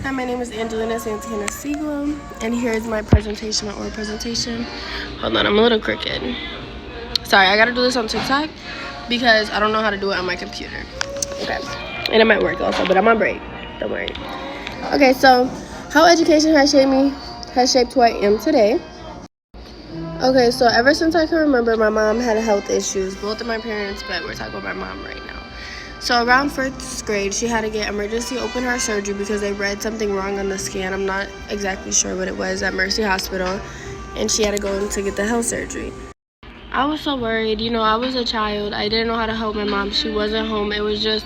Hi, my name is Angelina Santana Siegel, and here is my presentation, my oral presentation. Hold on, I'm a little crooked. Sorry, I gotta do this on TikTok because I don't know how to do it on my computer. Okay, and it might work also, but I'm on break. Don't worry. Okay, so how education has shaped who I am today. Okay, so ever since I can remember, my mom had health issues, both of my parents, but we're talking about my mom right now. So around first grade, she had to get emergency open heart surgery because they read something wrong on the scan. I'm not exactly sure what it was at Mercy Hospital, and she had to go in to get the health surgery. I was so worried. I was a child. I didn't know how to help my mom. She wasn't home. It was just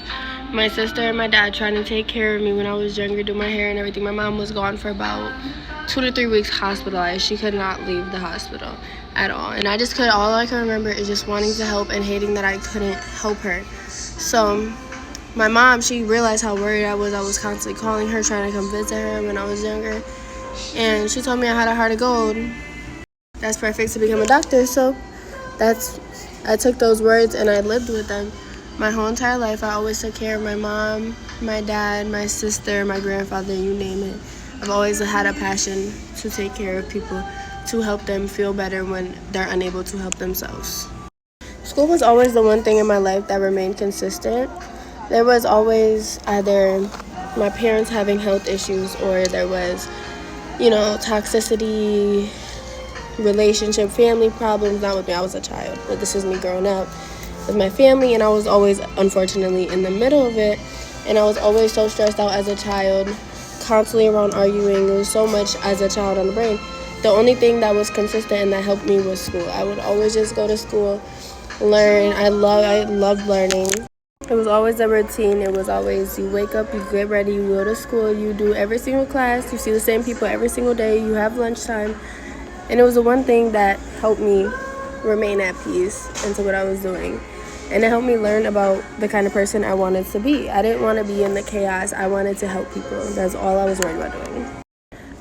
my sister and my dad trying to take care of me when I was younger, do my hair and everything. My mom was gone for about 2 to 3 weeks hospitalized. She could not leave the hospital at all. And all I can remember is just wanting to help and hating that I couldn't help her. So my mom, she realized how worried I was. I was constantly calling her, trying to come visit her when I was younger. And she told me I had a heart of gold. That's perfect to become a doctor. So I took those words and I lived with them. My whole entire life, I always took care of my mom, my dad, my sister, my grandfather, you name it. I've always had a passion to take care of people, to help them feel better when they're unable to help themselves. School was always the one thing in my life that remained consistent. There was always either my parents having health issues or there was, toxicity, relationship, family problems. Not with me, I was a child, but this is me growing up with my family, and I was always, unfortunately, in the middle of it, and I was always so stressed out as a child, constantly around arguing. There was so much as a child on the brain. The only thing that was consistent and that helped me was school. I would always just go to school, learn. I loved learning. It was always a routine. It was always you wake up, you get ready, you go to school, you do every single class, you see the same people every single day, you have lunchtime. And it was the one thing that helped me remain at peace into what I was doing. And it helped me learn about the kind of person I wanted to be. I didn't want to be in the chaos. I wanted to help people. That's all I was worried about doing.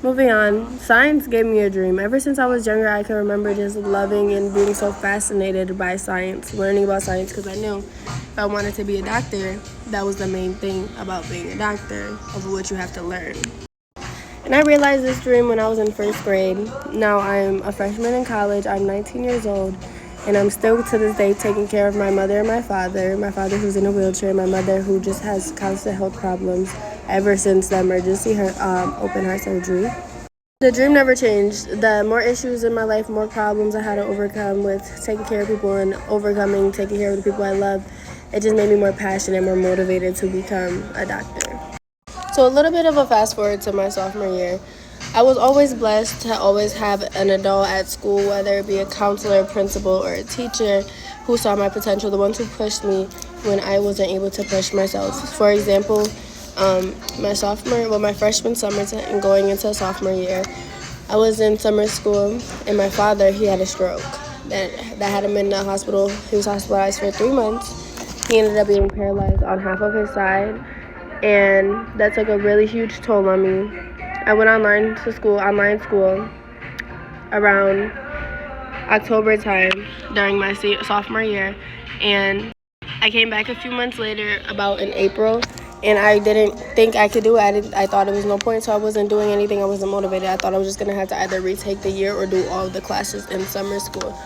Moving on, science gave me a dream. Ever since I was younger, I can remember just loving and being so fascinated by science, learning about science, because I knew if I wanted to be a doctor, that was the main thing about being a doctor, of what you have to learn. And I realized this dream when I was in first grade. Now I'm a freshman in college. I'm 19 years old, and I'm still to this day taking care of my mother and my father. My father who's in a wheelchair, my mother who just has constant health problems ever since the emergency open heart surgery. The dream never changed. The more issues in my life, more problems I had to overcome with taking care of people and taking care of the people I love, it just made me more passionate, more motivated to become a doctor. So a little bit of a fast forward to my sophomore year. I was always blessed to always have an adult at school, whether it be a counselor, principal, or a teacher who saw my potential, the ones who pushed me when I wasn't able to push myself. For example, my freshman summer and going into sophomore year, I was in summer school, and my father, he had a stroke that had him in the hospital. He was hospitalized for 3 months. He ended up being paralyzed on half of his side, and that took a really huge toll on me. I went online school around October time during my sophomore year, and I came back a few months later, about in April, and I didn't think I could do it. I thought it was no point, so I wasn't doing anything. I wasn't motivated. I thought I was just going to have to either retake the year or do all the classes in summer school.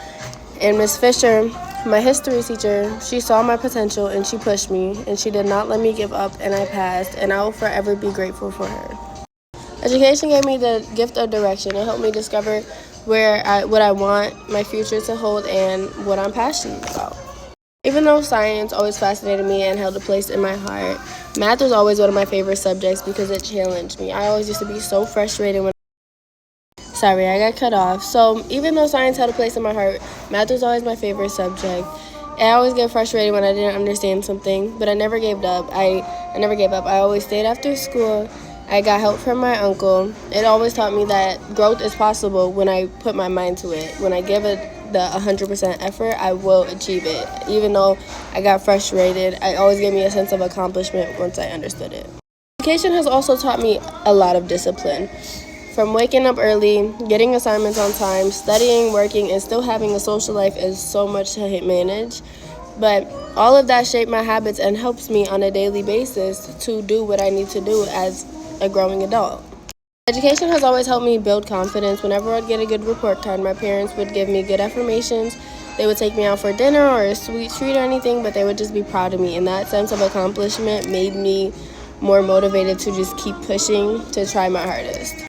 And Miss Fisher, my history teacher, she saw my potential and she pushed me, and she did not let me give up, and I passed, and I will forever be grateful for her. Education gave me the gift of direction. It helped me discover what I want my future to hold and what I'm passionate about. Even though science always fascinated me and held a place in my heart, math was always one of my favorite subjects because it challenged me. I always used to be so frustrated when Sorry, I got cut off. So even though science had a place in my heart, math was always my favorite subject. I always get frustrated when I didn't understand something, but I never gave up. I never gave up. I always stayed after school. I got help from my uncle. It always taught me that growth is possible when I put my mind to it. When I give it the 100% effort, I will achieve it. Even though I got frustrated, it always gave me a sense of accomplishment once I understood it. Education has also taught me a lot of discipline. From waking up early, getting assignments on time, studying, working, and still having a social life is so much to manage. But all of that shaped my habits and helps me on a daily basis to do what I need to do as a growing adult. Education has always helped me build confidence. Whenever I'd get a good report card, my parents would give me good affirmations. They would take me out for dinner or a sweet treat or anything, but they would just be proud of me. And that sense of accomplishment made me more motivated to just keep pushing to try my hardest.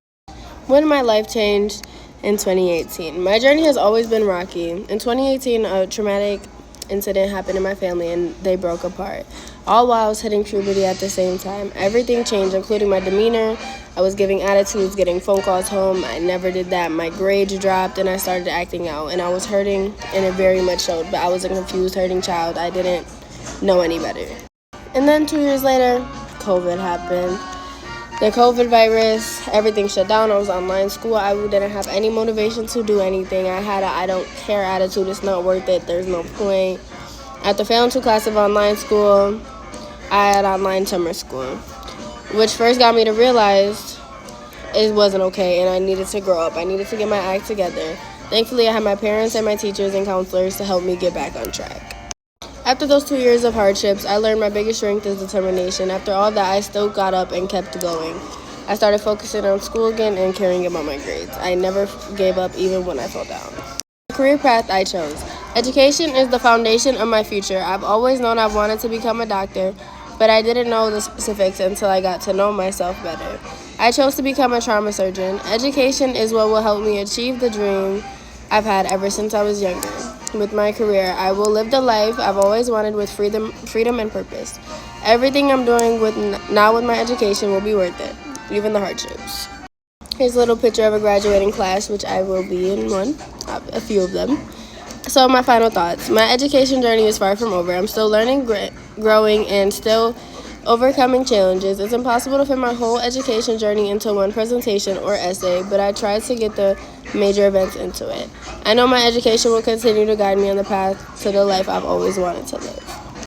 When my life changed in 2018. My journey has always been rocky. In 2018, a traumatic incident happened in my family and they broke apart. All while I was hitting puberty at the same time. Everything changed, including my demeanor. I was giving attitudes, getting phone calls home. I never did that. My grades dropped and I started acting out. And I was hurting and it very much showed. But I was a confused, hurting child. I didn't know any better. And then 2 years later, COVID happened. The COVID virus, everything shut down. I was online school. I didn't have any motivation to do anything. I had a I don't care attitude. It's not worth it. There's no point. After failing 2 classes of online school, I had online summer school, which first got me to realize it wasn't okay and I needed to grow up. I needed to get my act together. Thankfully, I had my parents and my teachers and counselors to help me get back on track. After those 2 years of hardships, I learned my biggest strength is determination. After all that, I still got up and kept going. I started focusing on school again and caring about my grades. I never gave up even when I fell down. The career path I chose. Education is the foundation of my future. I've always known I've wanted to become a doctor, but I didn't know the specifics until I got to know myself better. I chose to become a trauma surgeon. Education is what will help me achieve the dream I've had ever since I was younger. With my career, I will live the life I've always wanted with freedom and purpose. Everything I'm doing now with my education will be worth it, even the hardships. Here's a little picture of a graduating class, which I will be in a few of them. So my final thoughts. My education journey is far from over. I'm still learning, growing, and still overcoming challenges. It's impossible to fit my whole education journey into one presentation or essay, but I tried to get the major events into it. I know my education will continue to guide me on the path to the life I've always wanted to live.